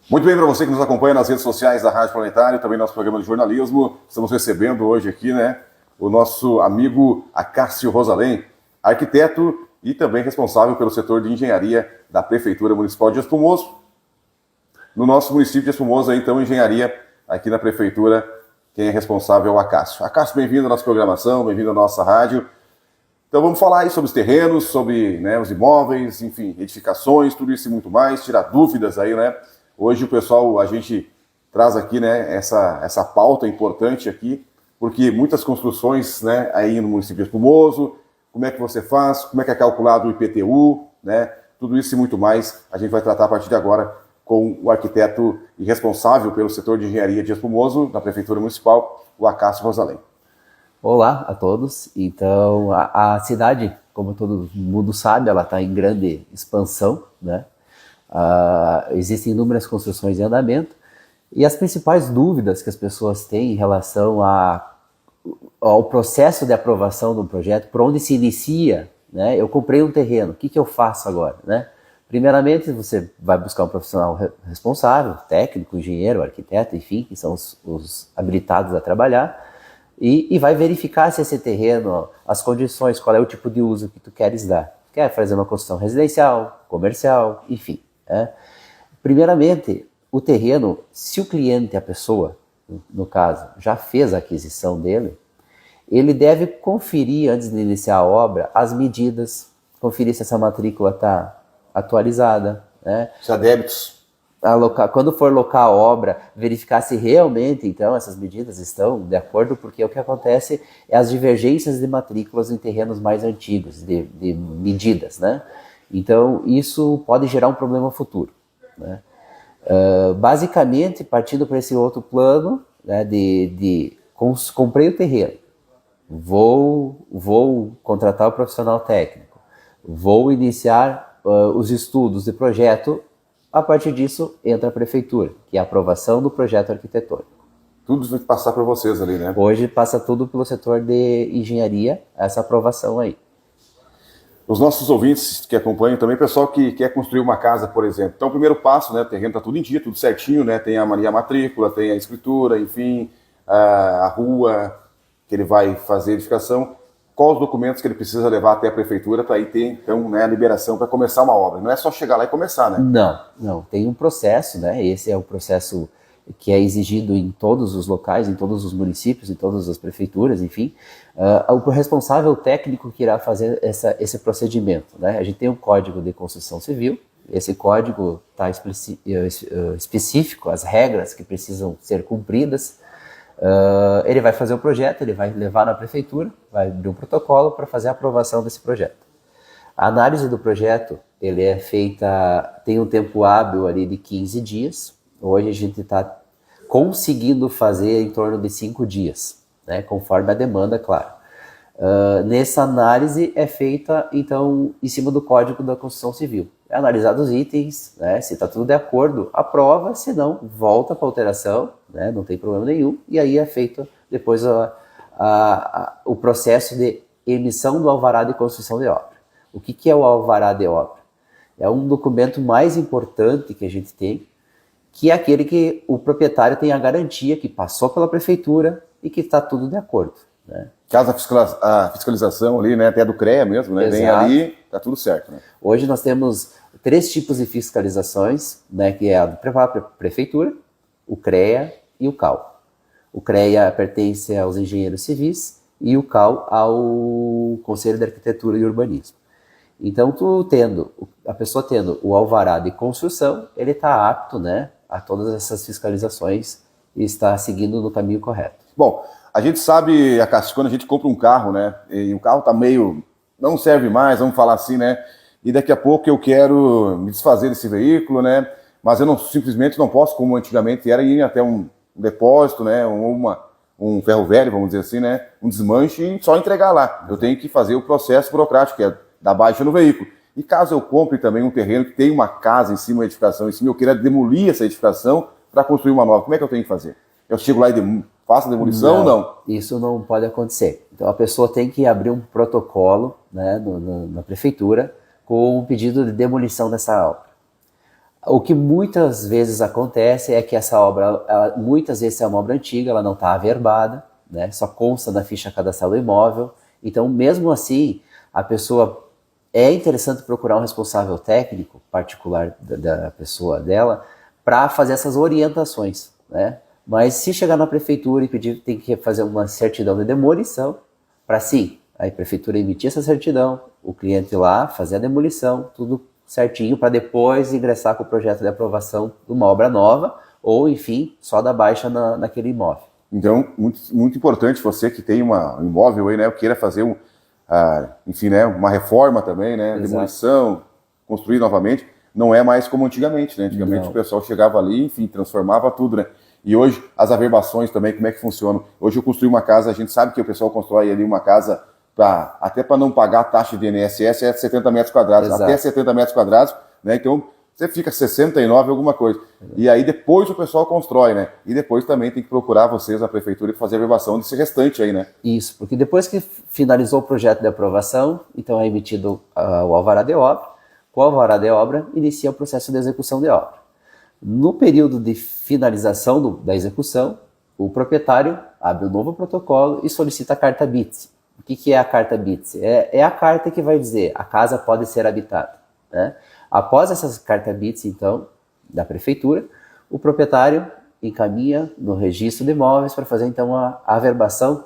Muito bem, para você que nos acompanha nas redes sociais da Rádio Planetário, também nosso programa de jornalismo, estamos recebendo hoje aqui, o nosso amigo Acácio Rosalém, arquiteto e também responsável pelo setor de engenharia da Prefeitura Municipal de Espumoso. No nosso município de Espumoso, então, engenharia aqui na Prefeitura, quem é responsável é o Acácio. Acácio, bem-vindo à nossa programação, bem-vindo à nossa rádio. Então vamos falar aí sobre os terrenos, sobre os imóveis, enfim, edificações, tudo isso e muito mais, tirar dúvidas aí, Hoje o pessoal, a gente traz aqui, essa pauta importante aqui, porque muitas construções, aí no município de Espumoso, como é que você faz, como é que é calculado o IPTU, tudo isso e muito mais, a gente vai tratar a partir de agora com o arquiteto e responsável pelo setor de engenharia de Espumoso, da Prefeitura Municipal, o Acácio Rosalém. Olá a todos. Então, a cidade, como todo mundo sabe, ela está em grande expansão, existem inúmeras construções em andamento e as principais dúvidas que as pessoas têm em relação ao processo de aprovação do projeto, por onde se inicia, Eu comprei um terreno, o que eu faço agora, Primeiramente, você vai buscar um profissional responsável, técnico, engenheiro, arquiteto, enfim, que são os habilitados a trabalhar, e vai verificar se esse terreno, as condições, qual é o tipo de uso que tu queres dar. Quer fazer uma construção residencial, comercial, enfim. Primeiramente, o terreno, se o cliente, a pessoa, no caso, já fez a aquisição dele, ele deve conferir, antes de iniciar a obra, as medidas, conferir se essa matrícula está atualizada. Se há débitos. Quando for locar a obra, verificar se realmente, então, essas medidas estão de acordo, porque o que acontece é as divergências de matrículas em terrenos mais antigos, de medidas, Então, isso pode gerar um problema futuro, basicamente, partindo para esse outro plano, comprei o terreno, vou contratar o profissional técnico, vou iniciar os estudos de projeto. A partir disso, entra a prefeitura, que é a aprovação do projeto arquitetônico. Tudo vai passar para vocês ali, Hoje passa tudo pelo setor de engenharia, essa aprovação aí. Os nossos ouvintes que acompanham também, pessoal que quer construir uma casa, por exemplo. Então, o primeiro passo, o terreno está tudo em dia, tudo certinho, tem a matrícula, tem a escritura, enfim, a rua que ele vai fazer a edificação. Quais os documentos que ele precisa levar até a prefeitura para aí ter, então, a liberação para começar uma obra? Não é só chegar lá e começar, Não. Tem um processo, Esse é o processo que é exigido em todos os locais, em todos os municípios, em todas as prefeituras, enfim. O responsável técnico que irá fazer esse procedimento, A gente tem um Código de Construção Civil. Esse código está específico, as regras que precisam ser cumpridas. Ele vai fazer o projeto, ele vai levar na prefeitura, vai abrir um protocolo para fazer a aprovação desse projeto. A análise do projeto, ele é feita, tem um tempo hábil ali de 15 dias. Hoje a gente está conseguindo fazer em torno de 5 dias, conforme a demanda, claro. Nessa análise é feita, então, em cima do Código da Construção Civil. É analisado os itens, se está tudo de acordo, aprova, se não, volta para alteração, não tem problema nenhum, e aí é feito depois o processo de emissão do alvará de construção de obra. O que é o alvará de obra? É um documento mais importante que a gente tem, que é aquele que o proprietário tem a garantia que passou pela prefeitura e que está tudo de acordo. Caso a fiscalização ali, até do CREA mesmo, vem ali, está tudo certo. Hoje nós temos 3 tipos de fiscalizações, que é a própria prefeitura, o CREA e o CAL. O CREA pertence aos engenheiros civis e o CAL ao Conselho de Arquitetura e Urbanismo. Então, a pessoa tendo o alvará de construção, ele está apto, a todas essas fiscalizações e está seguindo no caminho correto. Bom, a gente sabe, Acácio, quando a gente compra um carro, e o carro está meio, não serve mais, vamos falar assim, e daqui a pouco eu quero me desfazer desse veículo, mas eu simplesmente não posso, como antigamente era, ir até um depósito, ou um ferro velho, vamos dizer assim, um desmanche e só entregar lá. Eu tenho que fazer o processo burocrático, que é dar baixa no veículo. E caso eu compre também um terreno que tem uma casa em cima, uma edificação em cima, eu queira demolir essa edificação para construir uma nova, como é que eu tenho que fazer? Eu chego lá e faço a demolição ou não? Isso não pode acontecer. Então a pessoa tem que abrir um protocolo na prefeitura com um pedido de demolição dessa obra. O que muitas vezes acontece é que essa obra, muitas vezes é uma obra antiga, ela não está averbada, né? Só consta na ficha cadastral do imóvel. Então, mesmo assim, a pessoa é interessante procurar um responsável técnico particular da pessoa dela para fazer essas orientações, né? Mas se chegar na prefeitura e pedir, tem que fazer uma certidão de demolição para sim, aí a prefeitura emitir essa certidão, o cliente lá fazer a demolição, tudo certinho para depois ingressar com o projeto de aprovação de uma obra nova ou, enfim, só dar baixa naquele imóvel. Então, muito importante você que tem um imóvel aí, né, queira fazer enfim, né, uma reforma também, né, Exato. Demolição, construir novamente, não é mais como antigamente, né? Antigamente Não. o pessoal chegava ali, enfim, transformava tudo, né? E hoje as averbações também, como é que funcionam? Hoje eu construí uma casa, a gente sabe que o pessoal constrói ali uma casa até para não pagar a taxa de INSS é 70 metros quadrados, Exato. até 70 metros quadrados, né? Então você fica 69 alguma coisa. E aí depois o pessoal constrói, né? E depois também tem que procurar vocês, a prefeitura, e fazer a averbação desse restante aí, né? Isso, porque depois que finalizou o projeto de aprovação, então é emitido o alvará de obra. Com o alvará de obra, inicia o processo de execução de obra. No período de finalização da execução, o proprietário abre um novo protocolo e solicita a carta BITS. O que é a carta BITS? É a carta que vai dizer a casa pode ser habitada, né? Após essa carta BITS, então, da prefeitura, o proprietário encaminha no registro de imóveis para fazer, então, a averbação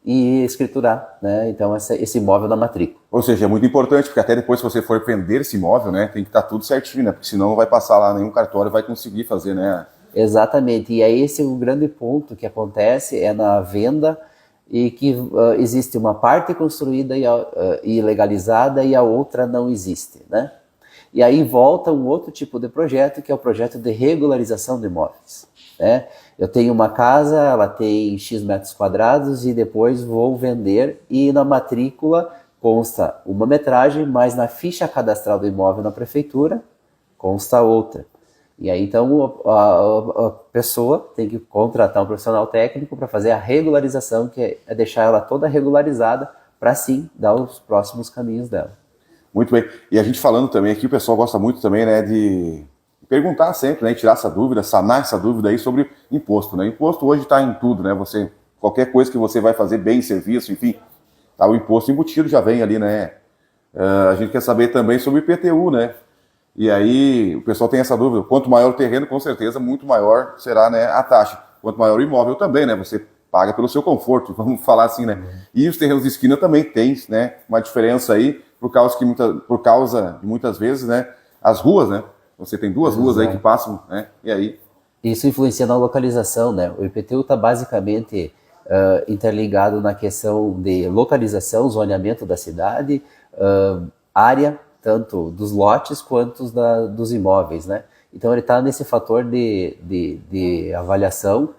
e escriturar, né? Então, esse imóvel na matrícula. Ou seja, é muito importante, porque até depois, se você for vender esse imóvel, né, tem que estar tudo certinho, né? Porque senão não vai passar lá nenhum cartório e vai conseguir fazer, né? Exatamente, e aí esse é o grande ponto que acontece, é na venda e que existe uma parte construída e legalizada e a outra não existe, né? E aí volta um outro tipo de projeto, que é o projeto de regularização de imóveis, né? Eu tenho uma casa, ela tem X metros quadrados e depois vou vender e na matrícula consta uma metragem, mas na ficha cadastral do imóvel na prefeitura consta outra. E aí, então, a pessoa tem que contratar um profissional técnico para fazer a regularização, que é deixar ela toda regularizada para, sim, dar os próximos caminhos dela. Muito bem. E a gente falando também aqui, o pessoal gosta muito também, né, de perguntar sempre, né, tirar essa dúvida, sanar essa dúvida aí sobre imposto, né? Imposto hoje está em tudo, né? Qualquer coisa que você vai fazer, bem, serviço, enfim, tá, o imposto embutido já vem ali, né? A gente quer saber também sobre o IPTU, né? E aí o pessoal tem essa dúvida, quanto maior o terreno, com certeza, muito maior será, né, a taxa. Quanto maior o imóvel também, né, você paga pelo seu conforto, vamos falar assim, né. E os terrenos de esquina também tem, né, uma diferença aí, por causa de muitas vezes, né, as ruas, né, você tem duas ruas aí que passam, né, e aí... Isso influencia na localização, né, o IPTU está basicamente interligado na questão de localização, zoneamento da cidade, área, tanto dos lotes quanto dos imóveis, né? Então ele está nesse fator de avaliação,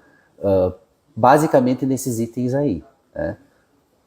basicamente nesses itens aí, né?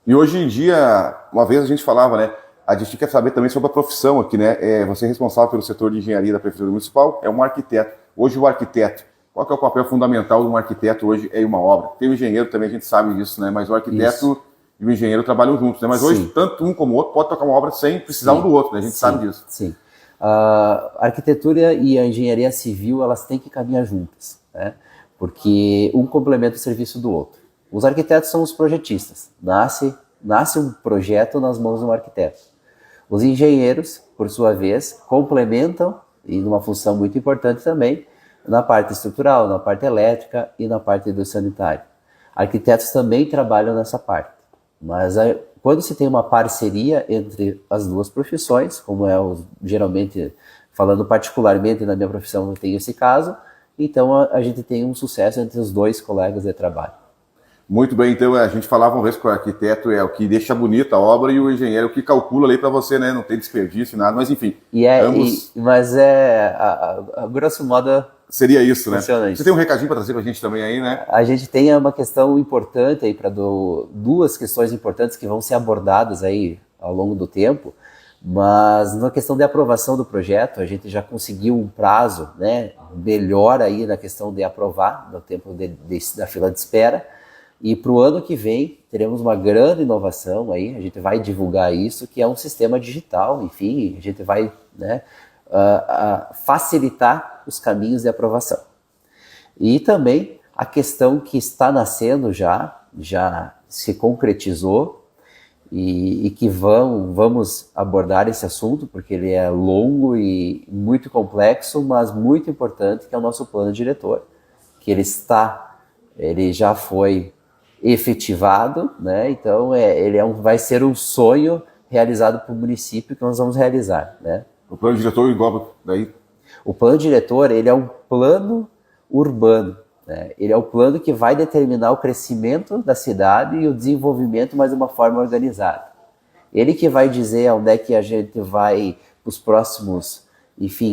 E hoje em dia, uma vez a gente falava, né? A gente quer saber também sobre a profissão aqui, né? Você é responsável pelo setor de engenharia da Prefeitura Municipal, é um arquiteto. Hoje o arquiteto, qual que é o papel fundamental de um arquiteto hoje em uma obra? Tem o engenheiro também, a gente sabe disso, né? Mas o arquiteto... Isso. E o engenheiro trabalham juntos, né? Mas Sim. Hoje, tanto um como o outro pode tocar uma obra sem precisar um do outro, né? A gente sabe disso. Sim. A arquitetura e a engenharia civil, elas têm que caminhar juntas, né? Porque um complementa o serviço do outro. Os arquitetos são os projetistas. Nasce um projeto nas mãos de um arquiteto. Os engenheiros, por sua vez, complementam, e numa função muito importante também, na parte estrutural, na parte elétrica e na parte do sanitário. Arquitetos também trabalham nessa parte. Mas quando se tem uma parceria entre as duas profissões, como geralmente, falando particularmente na minha profissão, eu tenho esse caso, então a gente tem um sucesso entre os dois colegas de trabalho. Muito bem, então a gente falava uma vez que o arquiteto é o que deixa bonita a obra e o engenheiro é o que calcula ali para você, né? Não tem desperdício, nada, mas enfim. Mas a grosso modo... Seria isso, né? Você tem um recadinho para trazer para a gente também aí, né? A gente tem uma questão importante aí, duas questões importantes que vão ser abordadas aí ao longo do tempo, mas na questão de aprovação do projeto, a gente já conseguiu um prazo, né, melhor aí na questão de aprovar, no tempo da fila de espera, e para o ano que vem teremos uma grande inovação aí, a gente vai divulgar isso, que é um sistema digital, enfim, a gente vai, né, facilitar os caminhos de aprovação. E também a questão que está nascendo já se concretizou, e que vamos abordar esse assunto, porque ele é longo e muito complexo, mas muito importante, que é o nosso plano diretor, que ele já foi efetivado, né? Então vai ser um sonho realizado para o município que nós vamos realizar, né? O plano diretor engloba daí? O plano diretor, ele é um plano urbano, né? Ele é o plano que vai determinar o crescimento da cidade e o desenvolvimento, mas de uma forma organizada. Ele que vai dizer onde é que a gente vai, nos próximos,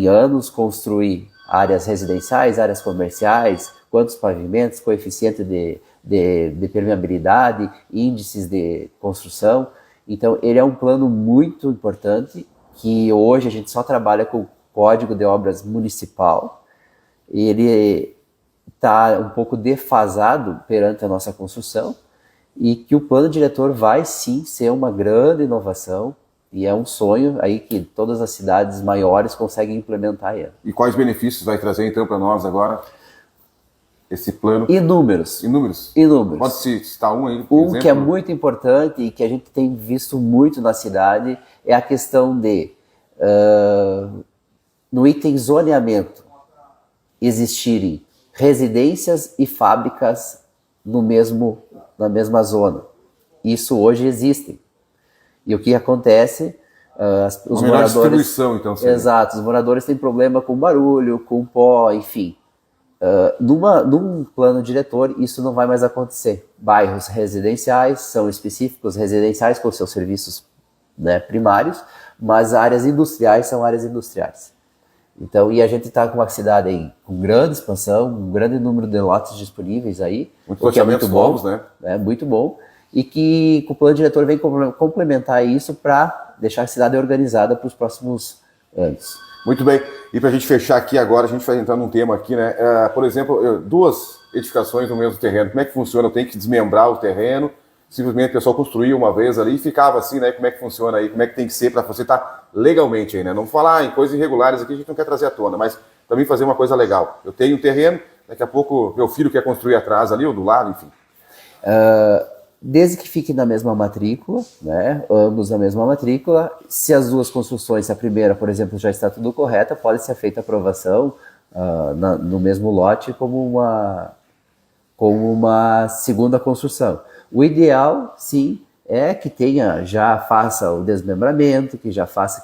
anos, construir áreas residenciais, áreas comerciais, quantos pavimentos, coeficiente de permeabilidade, índices de construção. Então, ele é um plano muito importante, que hoje a gente só trabalha com o Código de Obras Municipal. Ele está um pouco defasado perante a nossa construção, e que o plano diretor vai sim ser uma grande inovação, e é um sonho aí que todas as cidades maiores conseguem implementar ele. E quais benefícios vai trazer então para nós agora esse plano? Inúmeros. Pode citar um aí, por exemplo? Um que é muito importante e que a gente tem visto muito na cidade é a questão de, no item zoneamento, existirem residências e fábricas na mesma zona. Isso hoje existe. E o que acontece? Os moradores, distribuição, então. Seria. Exato. Os moradores têm problema com barulho, com pó, enfim. Num plano diretor, isso não vai mais acontecer. Bairros residenciais são específicos, residenciais com seus serviços, né, primários, mas áreas industriais são áreas industriais. Então, e a gente está com uma cidade aí com grande expansão, um grande número de lotes disponíveis aí, o que é muito bom, novos, né? É muito bom, e que o plano diretor vem complementar isso para deixar a cidade organizada para os próximos anos. Muito bem, e para a gente fechar aqui agora, a gente vai entrar num tema aqui, né? Por exemplo, 2 edificações no mesmo terreno, como é que funciona? Eu tenho que desmembrar o terreno, simplesmente o pessoal construía uma vez ali e ficava assim, né? Como é que funciona aí? Como é que tem que ser para você estar legalmente aí, né? Não falar em coisas irregulares aqui, a gente não quer trazer à tona, mas também fazer uma coisa legal. Eu tenho um terreno, daqui a pouco meu filho quer construir atrás ali, ou do lado, enfim. Desde que fique na mesma matrícula, né? Ambos na mesma matrícula. Se as 2 construções, a primeira, por exemplo, já está tudo correta, pode ser feita a aprovação no mesmo lote como uma segunda construção. O ideal, sim, é que faça o desmembramento, que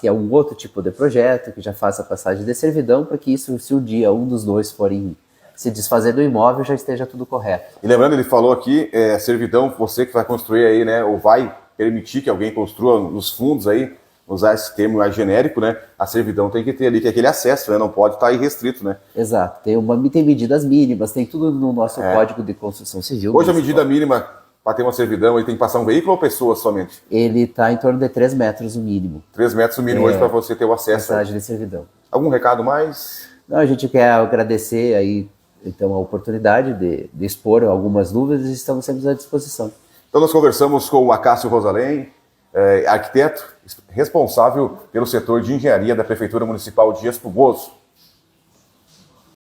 é um outro tipo de projeto, que já faça a passagem de servidão, para que isso, se um dia um dos 2 forem se desfazer do imóvel, já esteja tudo correto. E lembrando, ele falou aqui, servidão, você que vai construir aí, né, ou vai permitir que alguém construa nos fundos aí, usar esse termo mais genérico, né, a servidão tem que ter ali, que é aquele acesso, né, não pode estar irrestrito, né. Exato, tem medidas mínimas, tem tudo no nosso Código de Construção Civil. Hoje a medida mínima para ter uma servidão, ele tem que passar um veículo ou pessoas somente? Ele está em torno de 3 metros o mínimo. 3 metros o mínimo hoje para você ter o acesso. Passagem de servidão. Algum recado mais? Não, a gente quer agradecer aí, então, a oportunidade de expor algumas dúvidas e estamos sempre à disposição. Então nós conversamos com o Acácio Rosalém, arquiteto responsável pelo setor de engenharia da Prefeitura Municipal de Espugoso.